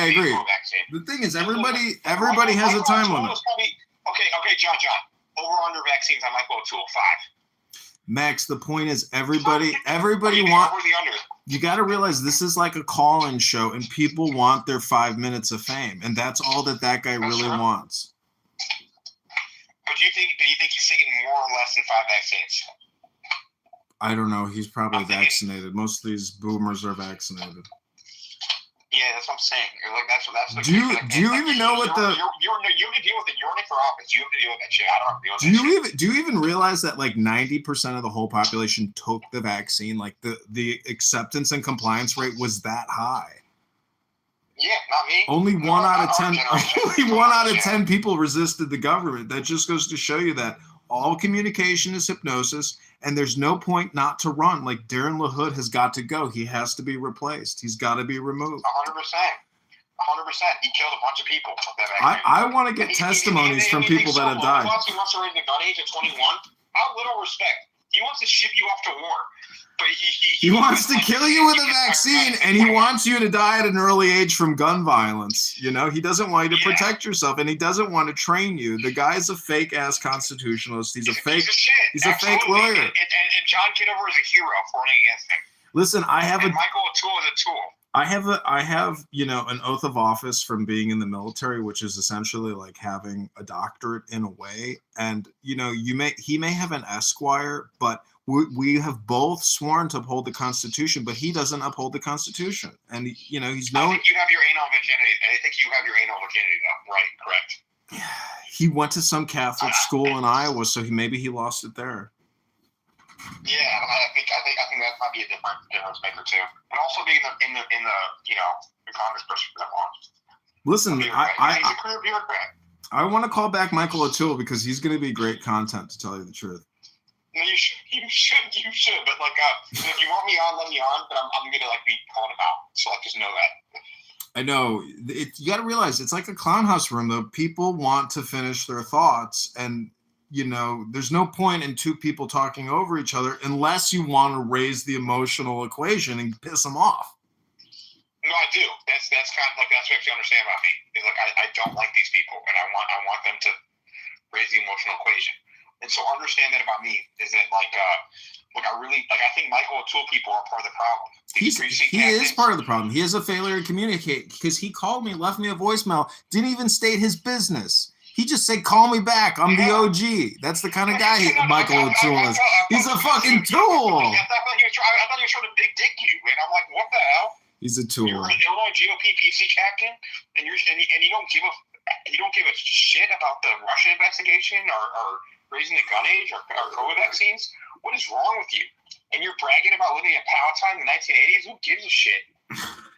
agree. The thing is, everybody has a time limit. Okay, John. Over under vaccines, I might go to 5. Max, the point is everybody wants. You got to realize this is like a call-in show, and people want their 5 minutes of fame, and that's all that guy really wants. But do you think he's taking more or less than 5 vaccines? I don't know. He's probably vaccinated. Most of these boomers are vaccinated. Yeah, that's what I'm saying. Like that's. Do you even know what the? You have to deal with it. You're running for office. You have to deal with that shit. I don't have to deal with that shit. Do you even realize that like 90% of the whole population took the vaccine? Like the acceptance and compliance rate was that high. Yeah, not me. Only one out of 10 people resisted the government. That just goes to show you that all communication is hypnosis, and there's no point not to run. Like Darren LaHood has got to go. He has to be replaced. He's got to be removed. 100%. He killed a bunch of people. I want to get testimonies from people that have died. He wants to raise the gun age at 21. How little respect. He wants to ship you off to war. But he wants to kill you with a vaccine, and he wants you to die at an early age from gun violence. You know, he doesn't want you to protect yourself, and he doesn't want to train you. The guy's a fake-ass constitutionalist. He's a fake lawyer. And John Kitover is a hero for running against him. Listen, Michael O'Toole is a tool. I have, an oath of office from being in the military, which is essentially like having a doctorate in a way. And, he may have an Esquire, but we have both sworn to uphold the Constitution, but he doesn't uphold the Constitution. And, he's known. I think you have your anal virginity, though, right? Correct. He went to some Catholic school in Iowa, so maybe he lost it there. Yeah, I think that might be a difference maker too, and also being in the congressperson for that long. Listen, I want to call back Michael O'Toole because he's going to be great content, to tell you the truth. No, you should. But if you want me on, let me on. But I'm going to be calling him out, so just know that. I know. You got to realize it's like a clown house room, though. People want to finish their thoughts, and there's no point in two people talking over each other unless you want to raise the emotional equation and piss them off. No, I do. That's kind of that's what you understand about me. Is I don't like these people, and I want them to raise the emotional equation. And so understand that about me is that I think Michael O'Toole people are part of the problem. He is part of the problem. He has a failure to communicate because he called me, left me a voicemail, didn't even state his business. He just said, "Call me back. I'm the OG." That's the kind of guy Michael O'Toole is. He's a fucking tool. I thought he was trying to big dick you, and I'm like, what the hell? He's a tool. You're an Illinois GOP PC captain, and you don't give a shit about the Russian investigation or raising the gun age or COVID vaccines. What is wrong with you? And you're bragging about living in Palatine in the 1980s. Who gives a shit?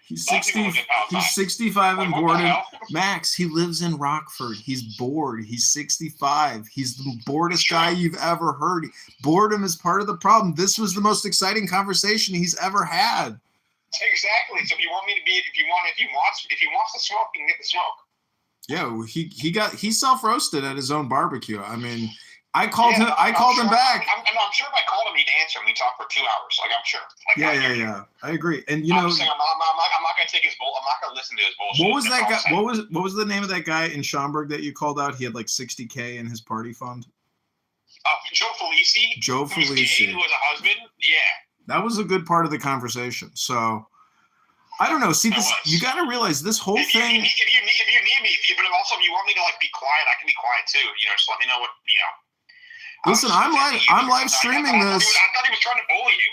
He's 65 and bored. Max, he lives in Rockford. He's bored. He's 65. He's the boredest guy you've ever heard. Boredom is part of the problem. This was the most exciting conversation he's ever had. Exactly. So if you want me to be, if he wants to smoke, he can get the smoke. Yeah, he self-roasted at his own barbecue. I mean, I called him back. I'm sure if I called him, he'd answer me. Talk for 2 hours. I'm sure. Yeah. I agree. And I'm not gonna take his bull. I'm not gonna listen to his bullshit. What was that guy? What was the name of that guy in Schaumburg that you called out? He had like $60K in his party fund. Joe Felici. Who was a husband. Yeah. That was a good part of the conversation. So. I don't know. See, you got to realize this whole thing. If you need me, but also if you want me to be quiet, I can be quiet too. Just let me know what. Listen, I'm live streaming this. I thought he was trying to bully you.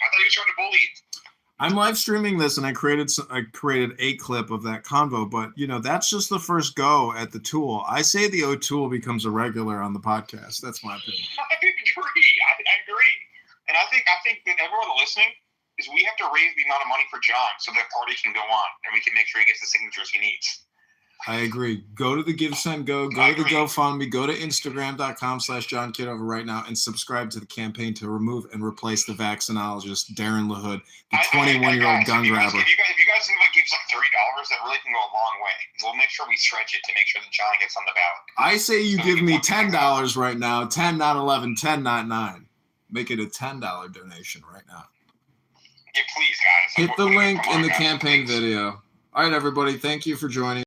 I'm live streaming this, and I created a clip of that convo. But that's just the first go at the tool. I say the O'Toole becomes a regular on the podcast. That's my opinion. I agree, and I think that everyone listening. Is we have to raise the amount of money for John so that party can go on and we can make sure he gets the signatures he needs. I agree. Go to the Give, Send, Go to the GoFundMe, go to Instagram.com/John Kitover right now and subscribe to the campaign to remove and replace the vaccinologist, Darren LaHood, the 21-year-old gun grabber. If you guys think gives $30, that really can go a long way. We'll make sure we stretch it to make sure that John gets on the ballot. I say you give me $10 right now, 10, not 11, 10, not 9. Make it a $10 donation right now. Yeah, please, guys. Hit the link in the campaign video. All right, everybody. Thank you for joining.